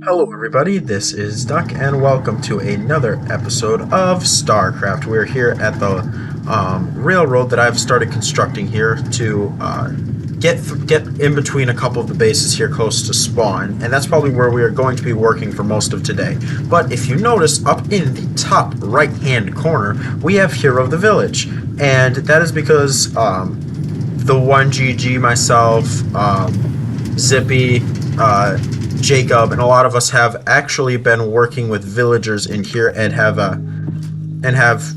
Hello, everybody. This is Duck, and welcome to another episode of Starcraft. We're here at the railroad that I've started constructing here to get in between a couple of the bases here close to spawn, and that's probably where we are going to be working for most of today. But if you notice, up in the top right-hand corner, we have Hero of the Village, and that is because the 1GG, myself, Zippy, Jacob, and a lot of us have actually been working with villagers in here and have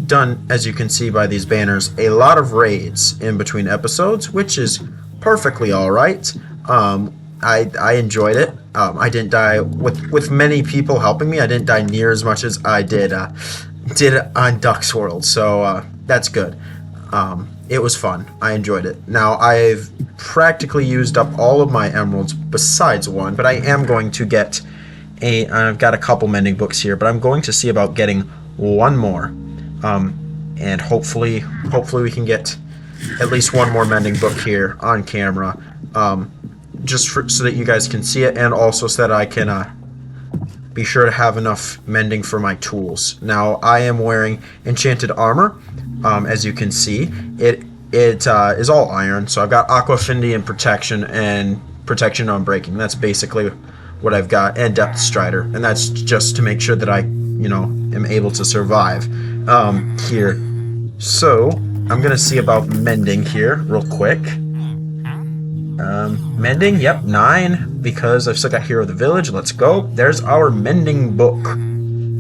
done, as you can see by these banners, a lot of raids in between episodes, which is perfectly all right. I enjoyed it. I didn't die with many people helping me. I didn't die near as much as I did on Duck's World, so that's good. It was fun. I enjoyed it. Now, I've practically used up all of my emeralds besides one, but I am going to get I've got a couple mending books here, but I'm going to see about getting one more. And hopefully we can get at least one more mending book here on camera, so that you guys can see it, and also so that I can be sure to have enough mending for my tools. Now, I am wearing enchanted armor. As you can see, it is all iron, so I've got aqua affinity and protection on breaking. That's basically what I've got, and depth strider, and that's just to make sure that I, am able to survive here. So I'm gonna see about mending here real quick. Mending, yep, 9, because I've still got Hero of the Village. Let's go. There's our mending book.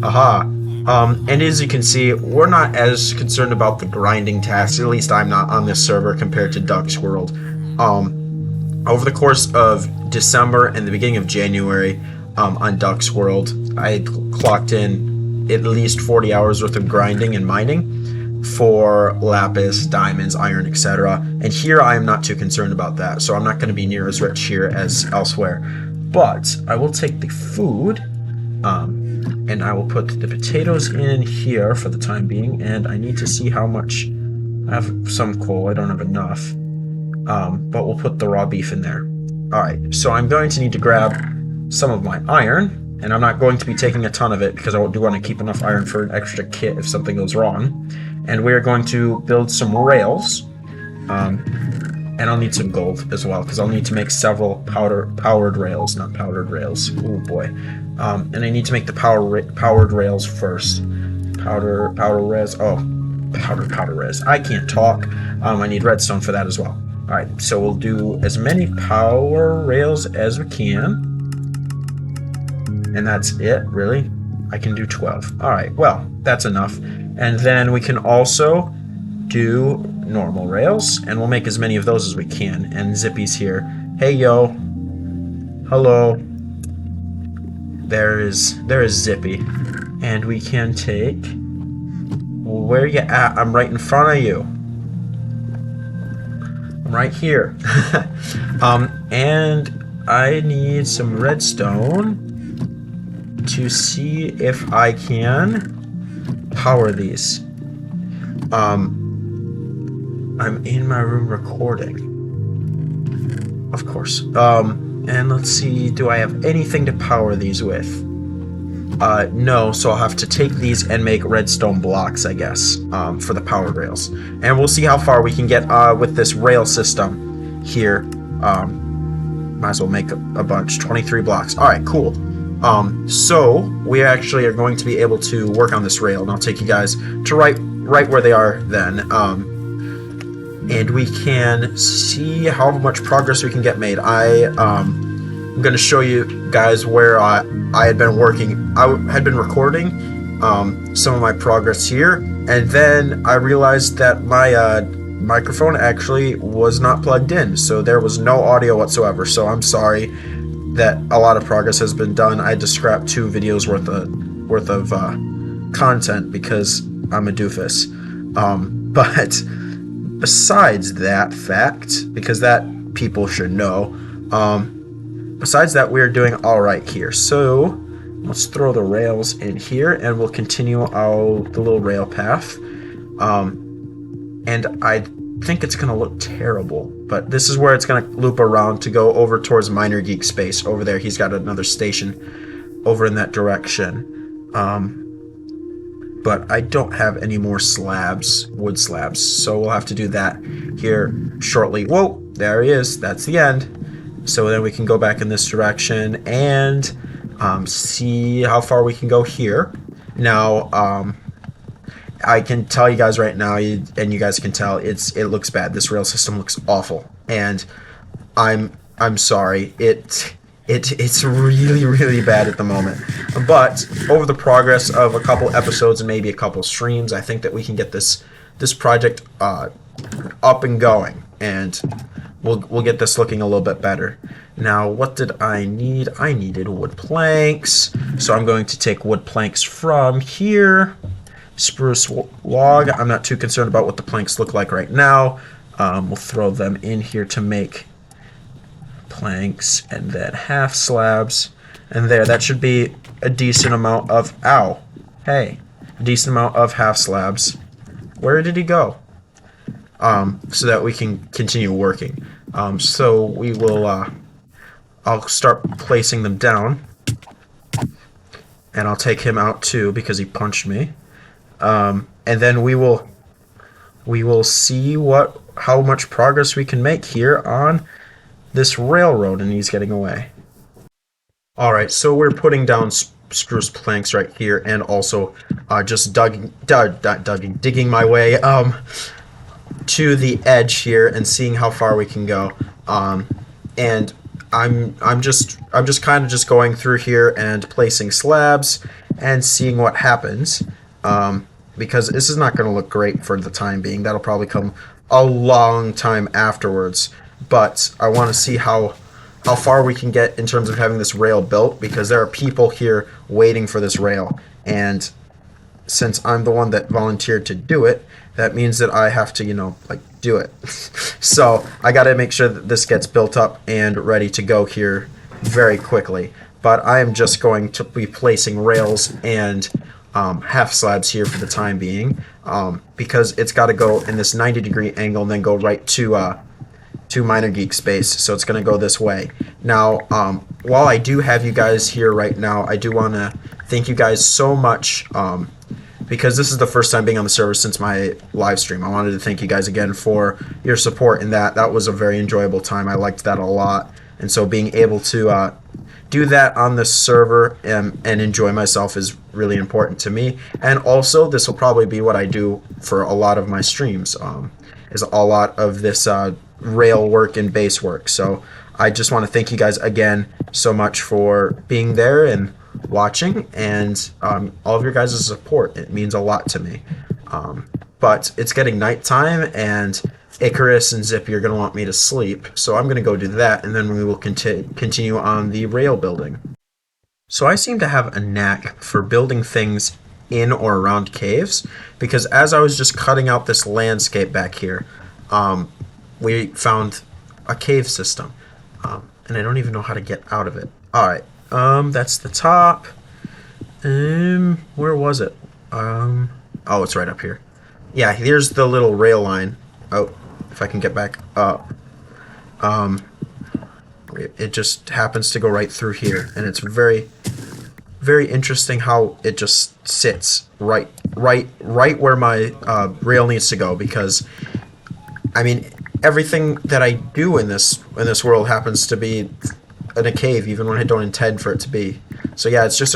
Aha. And as you can see, we're not as concerned about the grinding tasks, at least I'm not on this server compared to Duck's World. Over the course of December and the beginning of January, on Duck's World, I clocked in at least 40 hours worth of grinding and mining for lapis, diamonds, iron, etc. And here I am not too concerned about that, so I'm not going to be near as rich here as elsewhere. But I will take the food, and I will put the potatoes in here for the time being, and I need to see how much. I have some coal, I don't have enough, but we'll put the raw beef in there. Alright, so I'm going to need to grab some of my iron, and I'm not going to be taking a ton of it because I do want to keep enough iron for an extra kit if something goes wrong. And we are going to build some rails, and I'll need some gold as well, because I'll need to make several powered rails, not powdered rails. Oh boy. And I need to make the powered rails first. Powder res. Oh, powder res. I can't talk. I need redstone for that as well. All right, so we'll do as many power rails as we can, and that's it. Really, I can do 12. All right, well, that's enough. And then we can also do normal rails, and we'll make as many of those as we can. And Zippy's here. Hey, yo. Hello. There is Zippy, and we can take. Well, where you at? I'm right in front of you. I'm right here. And I need some redstone to see if I can power these. I'm in my room recording. Of course. And let's see, do I have anything to power these with? No, so I'll have to take these and make redstone blocks, I guess, for the power rails. And we'll see how far we can get with this rail system here. Might as well make a bunch, 23 blocks. All right, cool. So we actually are going to be able to work on this rail, and I'll take you guys to right where they are then. And we can see how much progress we can get made. I'm going to show you guys where I had been working. I had been recording some of my progress here, and then I realized that my microphone actually was not plugged in, so there was no audio whatsoever. So I'm sorry that a lot of progress has been done. I had to scrap 2 videos worth of content because I'm a doofus. But besides that fact, because that people should know, besides that, we're doing all right here. So let's throw the rails in here, and we'll continue the little rail path. And I think it's going to look terrible, but this is where it's going to loop around to go over towards Miner Geek Space. Over there, he's got another station. over in that direction. But I don't have any more slabs, wood slabs, so we'll have to do that here shortly. Whoa, there he is. That's the end. So then we can go back in this direction and see how far we can go here. Now, I can tell you guys right now, and you guys can tell, it looks bad. This rail system looks awful, and I'm sorry. It's really, really bad at the moment. But over the progress of a couple episodes and maybe a couple streams, I think that we can get this project up and going, and we'll get this looking a little bit better. Now, what did I need? I needed wood planks, so I'm going to take wood planks from here. Spruce log. I'm not too concerned about what the planks look like right now. We'll throw them in here to make planks, and then half slabs, and there, that should be a decent amount of a decent amount of half slabs. Where did he go? So that we can continue working. So we will I'll start placing them down, and I'll take him out too because he punched me, and then we will see how much progress we can make here on this railroad, and he's getting away. Alright, so we're putting down spruce planks right here, and also just digging my way to the edge here and seeing how far we can go. And I'm just kind of just going through here and placing slabs and seeing what happens, because this is not going to look great for the time being. That'll probably come a long time afterwards. But I want to see how far we can get in terms of having this rail built, because there are people here waiting for this rail, and since I'm the one that volunteered to do it, that means that I have to, do it. So I got to make sure that this gets built up and ready to go here very quickly. But I am just going to be placing rails and half slabs here for the time being, because it's got to go in this 90-degree angle and then go right to Minor Geek Space, so it's going to go this way. Now, while I do have you guys here right now, I do want to thank you guys so much, because this is the first time being on the server since my live stream. I wanted to thank you guys again for your support in that. That was a very enjoyable time. I liked that a lot, and so being able to do that on the server and enjoy myself is really important to me. And also, this will probably be what I do for a lot of my streams, is a lot of this rail work and base work. So I just want to thank you guys again so much for being there and watching, and all of your guys' support. It means a lot to me. But it's getting nighttime, and Icarus and Zippy are going to want me to sleep, so I'm going to go do that, and then we will continue on the rail building. So I seem to have a knack for building things in or around caves, because as I was just cutting out this landscape back here, we found a cave system, and I don't even know how to get out of it. Alright, that's the top. Where was it? Oh, it's right up here. Yeah, here's the little rail line. Oh, if I can get back up. It just happens to go right through here, and it's very, very interesting how it just sits right where my rail needs to go, because I mean, everything that I do in this world happens to be in a cave, even when I don't intend for it to be. So yeah, it's just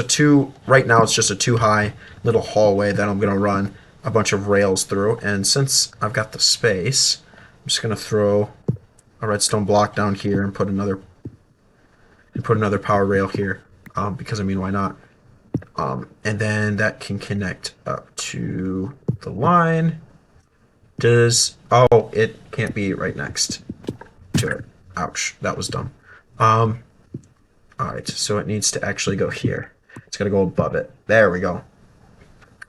right now it's just a too high little hallway that I'm gonna run a bunch of rails through. And since I've got the space, I'm just gonna throw a redstone block down here and put another power rail here, because I mean, why not? And then that can connect up to the line. Oh, it can't be right next to it. Ouch, that was dumb. Alright, so it needs to actually go here. It's gotta go above it. There we go.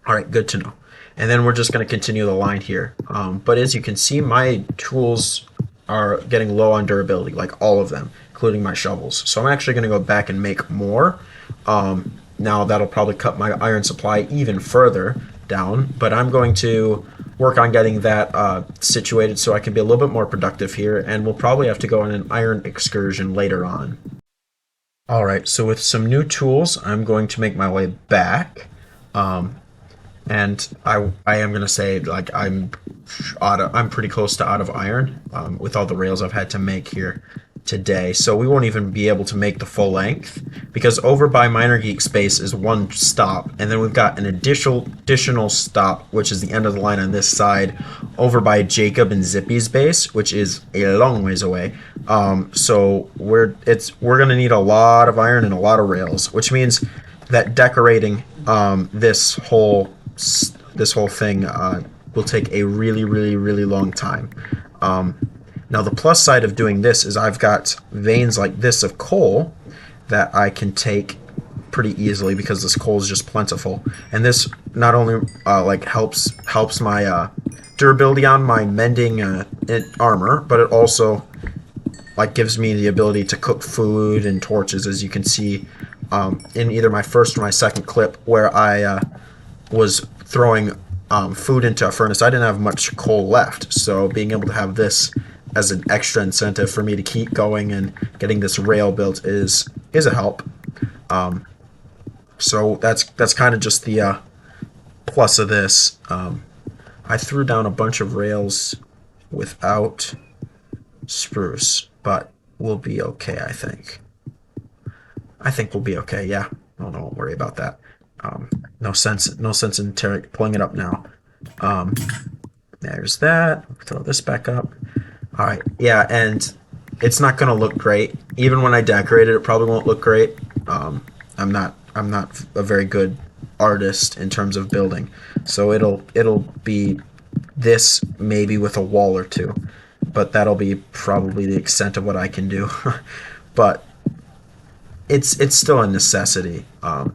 Alright, good to know. And then we're just gonna continue the line here. But as you can see, my tools are getting low on durability, like all of them, including my shovels. So I'm actually gonna go back and make more. Now that'll probably cut my iron supply even further down, but I'm going to work on getting that situated so I can be a little bit more productive here, and we'll probably have to go on an iron excursion later on. All right, so with some new tools, I'm going to make my way back. Um, and I am gonna say like I'm pretty close to out of iron with all the rails I've had to make here today. So we won't even be able to make the full length because over by Minor Geek Space is one stop, and then we've got an additional stop, which is the end of the line on this side, over by Jacob and Zippy's base, which is a long ways away. So we're gonna need a lot of iron and a lot of rails, which means that decorating this whole thing will take a really, really, really long time. Now, the plus side of doing this is I've got veins like this of coal that I can take pretty easily because this coal is just plentiful, and this not only like helps my durability on my mending armor, but it also like gives me the ability to cook food and torches, as you can see in either my first or my second clip where I was throwing food into a furnace. I didn't have much coal left, so being able to have this as an extra incentive for me to keep going and getting this rail built is a help. So that's kind of just the plus of this. I threw down a bunch of rails without spruce, but we'll be okay, I think. I think we'll be okay, yeah. No, don't worry about that. No sense in pulling it up now. There's that. Throw this back up. All right, yeah, and it's not gonna look great. Even when I decorate it, it probably won't look great. I'm not a very good artist in terms of building, so it'll be this maybe with a wall or two, but that'll be probably the extent of what I can do. But it's still a necessity.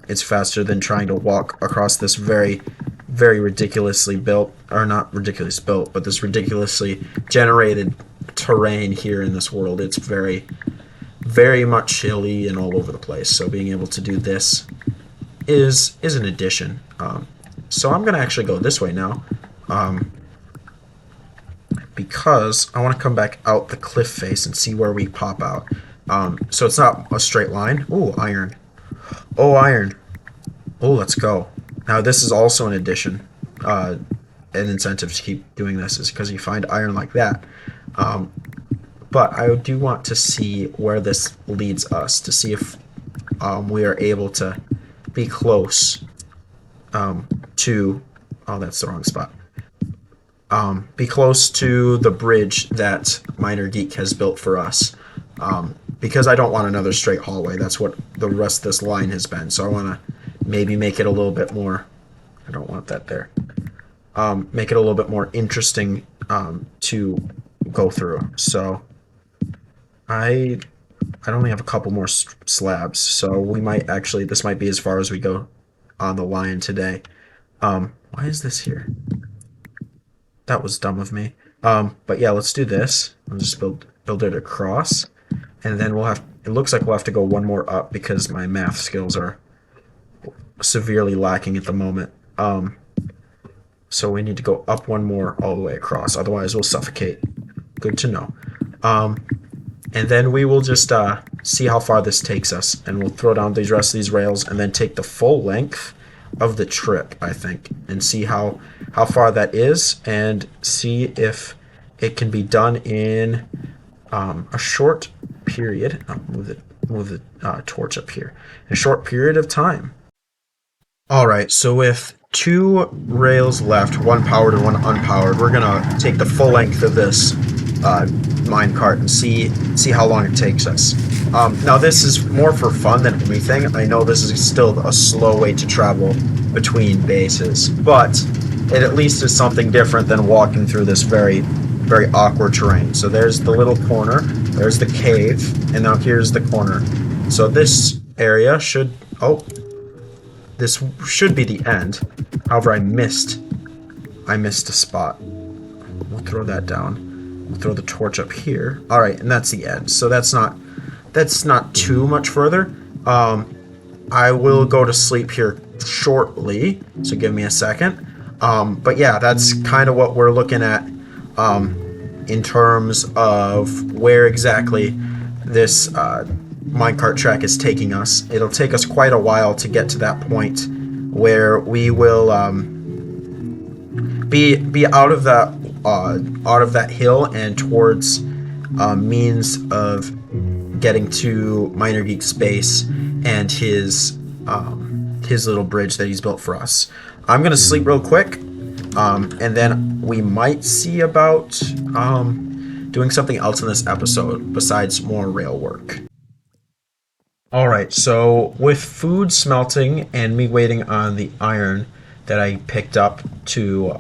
It's faster than trying to walk across this very, very ridiculously built, or not ridiculously built, but this ridiculously generated terrain here in this world. It's very, very much hilly and all over the place. So being able to do this is an addition. So I'm gonna actually go this way now, because I want to come back out the cliff face and see where we pop out. So it's not a straight line. Ooh, iron. Oh, iron. Oh, let's go. Now this is also an addition. An incentive to keep doing this is because you find iron like that. But I do want to see where this leads us, to see if we are able to be close to... Oh, that's the wrong spot. Be close to the bridge that Minor Geek has built for us. Because I don't want another straight hallway. That's what the rest of this line has been. So I want to maybe make it a little bit more... I don't want that there. Make it a little bit more interesting to go through. So I only have a couple more slabs. So we might actually... This might be as far as we go on the line today. Why is this here? That was dumb of me. But yeah, let's do this. I'll just build it across. And then we'll have... It looks like we'll have to go one more up because my math skills are severely lacking at the moment. So we need to go up one more all the way across. Otherwise, we'll suffocate. Good to know. And then we will just see how far this takes us. And we'll throw down the rest of these rails and then take the full length of the trip, I think, and see how far that is, and see if it can be done in a short period. I'll move the torch up here. In a short period of time. All right, so with 2 rails left, one powered and one unpowered, we're gonna take the full length of this minecart and see how long it takes us. Now this is more for fun than anything. I know this is still a slow way to travel between bases, but it at least is something different than walking through this very, very awkward terrain. So there's the little corner, there's the cave, and now here's the corner. So this area should... Oh, this should be the end. However, I missed a spot. We'll throw that down. We'll throw the torch up here. All right, and that's the end. So that's not too much further. I will go to sleep here shortly, so give me a second. But yeah, that's kind of what we're looking at in terms of where exactly this minecart track is taking us. It'll take us quite a while to get to that point where we will be out of that hill and towards means of getting to Minor Geek's base and his little bridge that he's built for us. I'm gonna sleep real quick, and then we might see about doing something else in this episode besides more rail work. Alright, so with food smelting and me waiting on the iron that I picked up to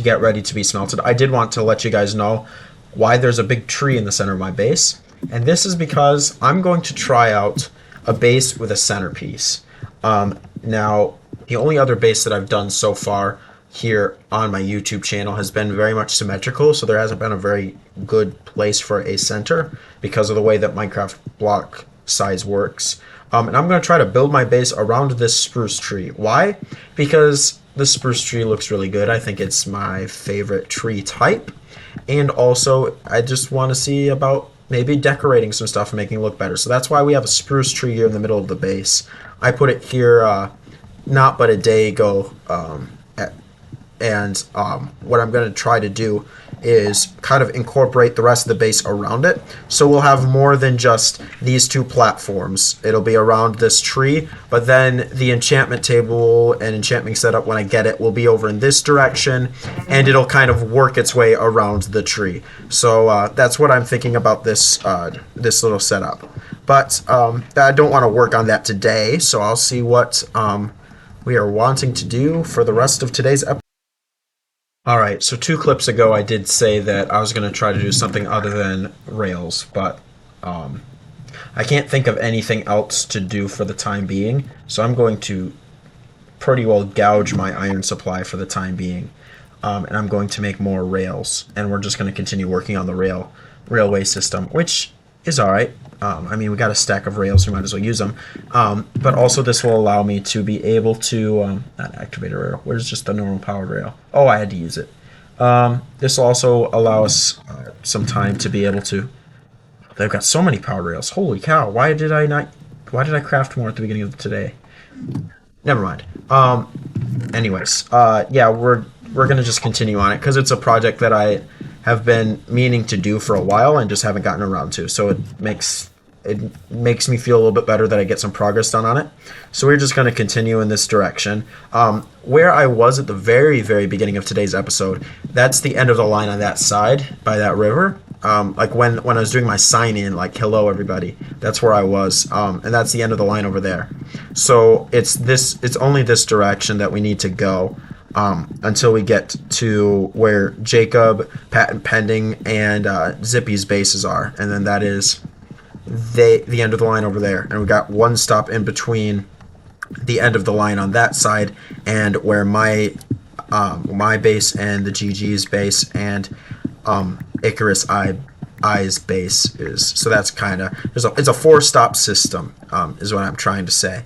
get ready to be smelted, I did want to let you guys know why there's a big tree in the center of my base. And this is because I'm going to try out a base with a centerpiece. Now, the only other base that I've done so far here on my YouTube channel has been very much symmetrical, so there hasn't been a very good place for a center because of the way that Minecraft block size works. And I'm going to try to build my base around this spruce tree. Why? Because the spruce tree looks really good. I think it's my favorite tree type. And also, I just want to see about maybe decorating some stuff and making it look better. So that's why we have a spruce tree here in the middle of the base. I put it here not but a day ago. What I'm going to try to do is kind of incorporate the rest of the base around it. So we'll have more than just these two platforms. It'll be around this tree, but then the enchantment table and enchanting setup, when I get it, will be over in this direction, and it'll kind of work its way around the tree. So that's what I'm thinking about this this little setup. But I don't want to work on that today, so I'll see what we are wanting to do for the rest of today's episode. Alright, so 2 clips ago I did say that I was going to try to do something other than rails, but I can't think of anything else to do for the time being, so I'm going to pretty well gouge my iron supply for the time being, and I'm going to make more rails, and we're just going to continue working on the railway system, which is alright. I mean, we got a stack of rails, we might as well use them. But also this will allow me to be able to, not activate a rail, where's just the normal powered rail? Oh, I had to use it. This will also allow us some time to be able to, they've got so many powered rails, holy cow, why did I craft more at the beginning of today? Never mind. Anyways, yeah, we're gonna just continue on it, because it's a project that I have been meaning to do for a while and just haven't gotten around to. So it makes me feel a little bit better that I get some progress done on it. So we're just going to continue in this direction. Where I was at the very, very beginning of today's episode, that's the end of the line on that side by that river. Like when I was doing my sign in, like, hello everybody, that's where I was. And that's the end of the line over there. So it's only this direction that we need to go. Until we get to where Jacob, Patent Pending, and Zippy's bases are. And then that is the end of the line over there. And we got one stop in between the end of the line on that side and where my base and the GG's base and Icarus I's base is. So that's kind of, it's a 4-stop system, is what I'm trying to say.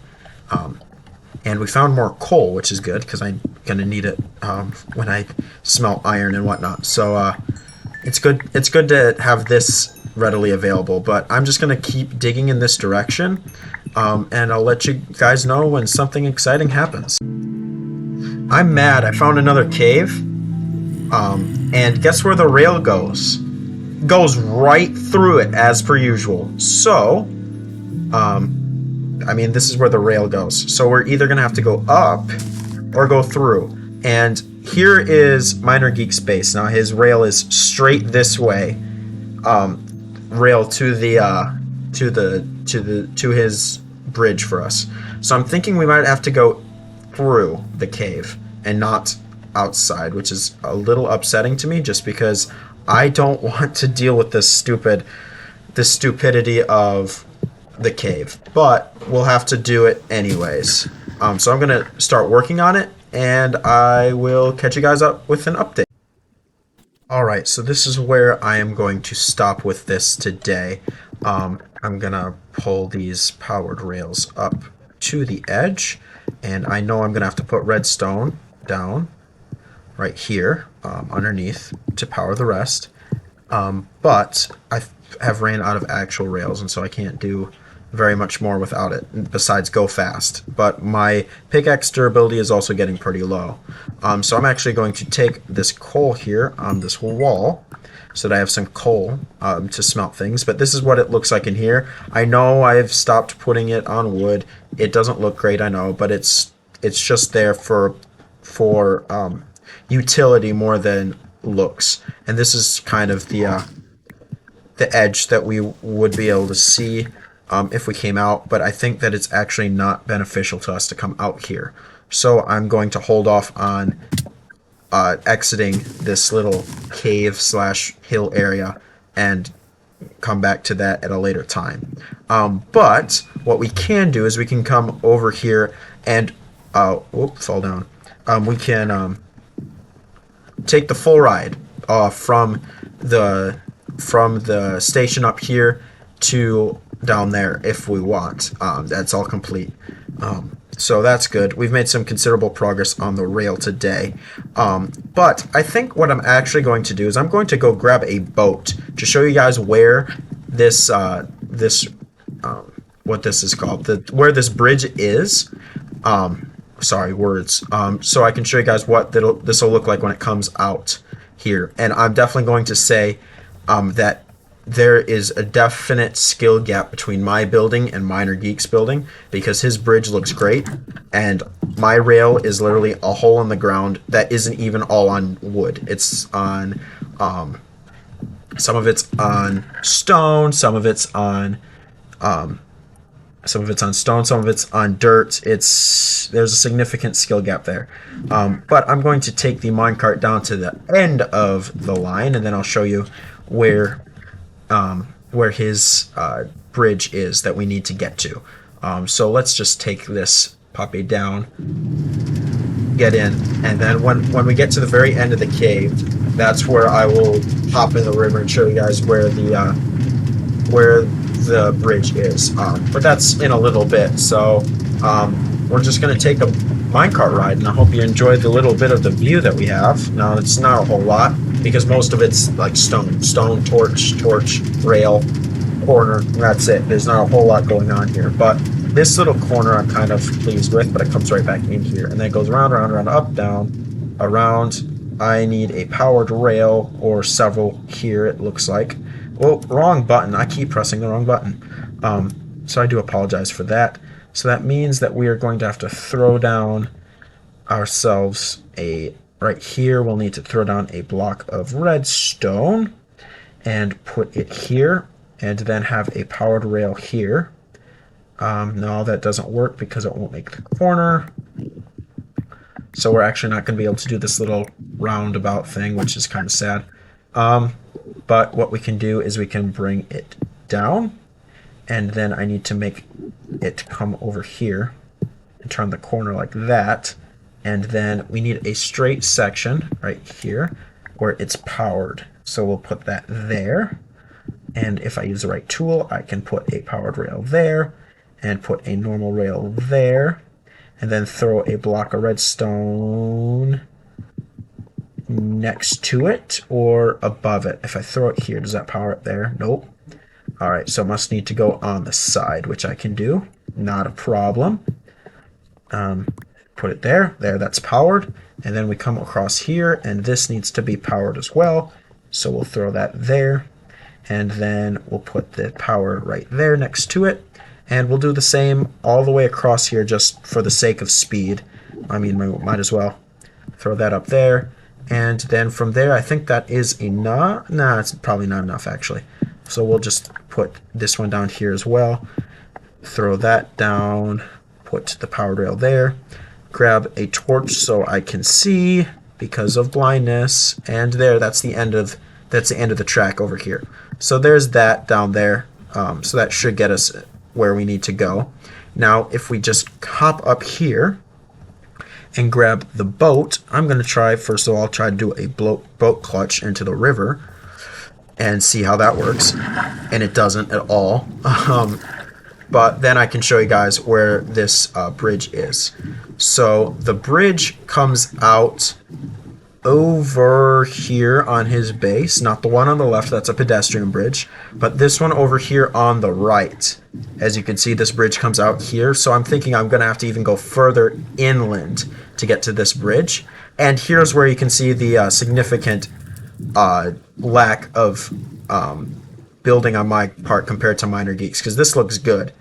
And we found more coal, which is good, because I'm going to need it when I smelt iron and whatnot. So it's good to have this readily available. But I'm just going to keep digging in this direction, and I'll let you guys know when something exciting happens. I'm mad. I found another cave, and guess where the rail goes? Goes right through it, as per usual. So, I mean, this is where the rail goes. So we're either going to have to go up or go through. And here is Minor Geek's base. Now his rail is straight this way. Rail to his bridge for us. So I'm thinking we might have to go through the cave and not outside, which is a little upsetting to me just because I don't want to deal with the stupidity of the cave, but we'll have to do it anyways. So I'm gonna start working on it, and I will catch you guys up with an update. Alright, so this is where I am going to stop with this today. I'm gonna pull these powered rails up to the edge, and I know I'm gonna have to put redstone down right here underneath to power the rest. But I have ran out of actual rails, and so I can't do very much more without it besides go fast. But my pickaxe durability is also getting pretty low. So I'm actually going to take this coal here on this wall so that I have some coal to smelt things. But this is what it looks like in here. I know I've stopped putting it on wood. It doesn't look great, I know, but it's just there for utility more than looks. And this is kind of the edge that we would be able to see if we came out, but I think that it's actually not beneficial to us to come out here. So I'm going to hold off on exiting this little cave slash hill area and come back to that at a later time. But what we can do is we can come over here and fall down. We can take the full ride from the station up here to down there if we want. That's all complete. So that's good. We've made some considerable progress on the rail today. But I think what I'm actually going to do is I'm going to go grab a boat to show you guys where this what this is called, where this bridge is. Sorry, words. So I can show you guys what this will look like when it comes out here. And I'm definitely going to say that there is a definite skill gap between my building and Miner Geek's building, because his bridge looks great and my rail is literally a hole in the ground that isn't even all on wood. It's on some of it's on stone, some of it's on stone, some of it's on dirt. There's a significant skill gap there. But I'm going to take the minecart down to the end of the line, and then I'll show you where his bridge is that we need to get to. So let's just take this puppy down, get in, and then when we get to the very end of the cave, that's where I will hop in the river and show you guys where the bridge is. But that's in a little bit, so we're just going to take a minecart ride, and I hope you enjoyed the little bit of the view that we have. Now, it's not a whole lot, because most of it's like stone, torch, rail, corner, and that's it. There's not a whole lot going on here, but this little corner I'm kind of pleased with, but it comes right back in here, and then it goes around, up, down, around. I need a powered rail, or several here, it looks like. Oh, wrong button. I keep pressing the wrong button. So I do apologize for that. So that means that we are going to have to throw down ourselves right here, we'll need to throw down a block of redstone and put it here, and then have a powered rail here. No, that doesn't work because it won't make the corner. So we're actually not going to be able to do this little roundabout thing, which is kind of sad. But what we can do is we can bring it down, and then I need to make it come over here and turn the corner like that. And then we need a straight section right here where it's powered. So we'll put that there. And if I use the right tool, I can put a powered rail there and put a normal rail there. And then throw a block of redstone next to it or above it. If I throw it here, does that power it there? Nope. All right, so it must need to go on the side, which I can do. Not a problem. Put it there, that's powered, and then we come across here, and this needs to be powered as well, so we'll throw that there, and then we'll put the power right there next to it, and we'll do the same all the way across here just for the sake of speed. I mean, we might as well throw that up there, and then from there, I think that is enough. Nah, it's probably not enough, actually. So we'll just put this one down here as well, throw that down, put the powered rail there, grab a torch so I can see because of blindness, and that's the end of the track over here. So there's that down there. So that should get us where we need to go. Now, if we just hop up here and grab the boat, I'm going to try, first of all, try to do a boat clutch into the river and see how that works. And it doesn't at all. But then I can show you guys where this bridge is. So the bridge comes out over here on his base, not the one on the left, that's a pedestrian bridge, but this one over here on the right. As you can see, this bridge comes out here, so I'm thinking I'm going to have to even go further inland to get to this bridge. And here's where you can see the significant lack of building on my part compared to Minor Geeks, because this looks good.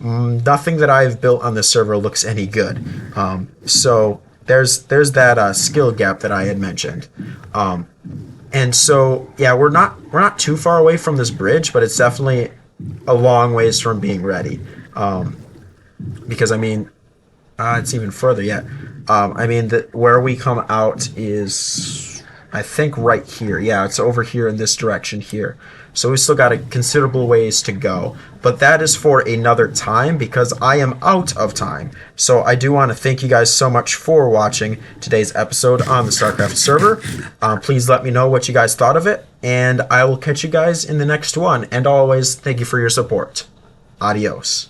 Nothing that I've built on this server looks any good. So there's that skill gap that I had mentioned. And so yeah, we're not too far away from this bridge, but it's definitely a long ways from being ready. Because I mean, it's even further yet. I mean, where we come out is, I think, right here. Yeah, it's over here in this direction here. So we still got a considerable ways to go. But that is for another time, because I am out of time. So I do want to thank you guys so much for watching today's episode on the Starcraft server. Please let me know what you guys thought of it, and I will catch you guys in the next one. And always, thank you for your support. Adios.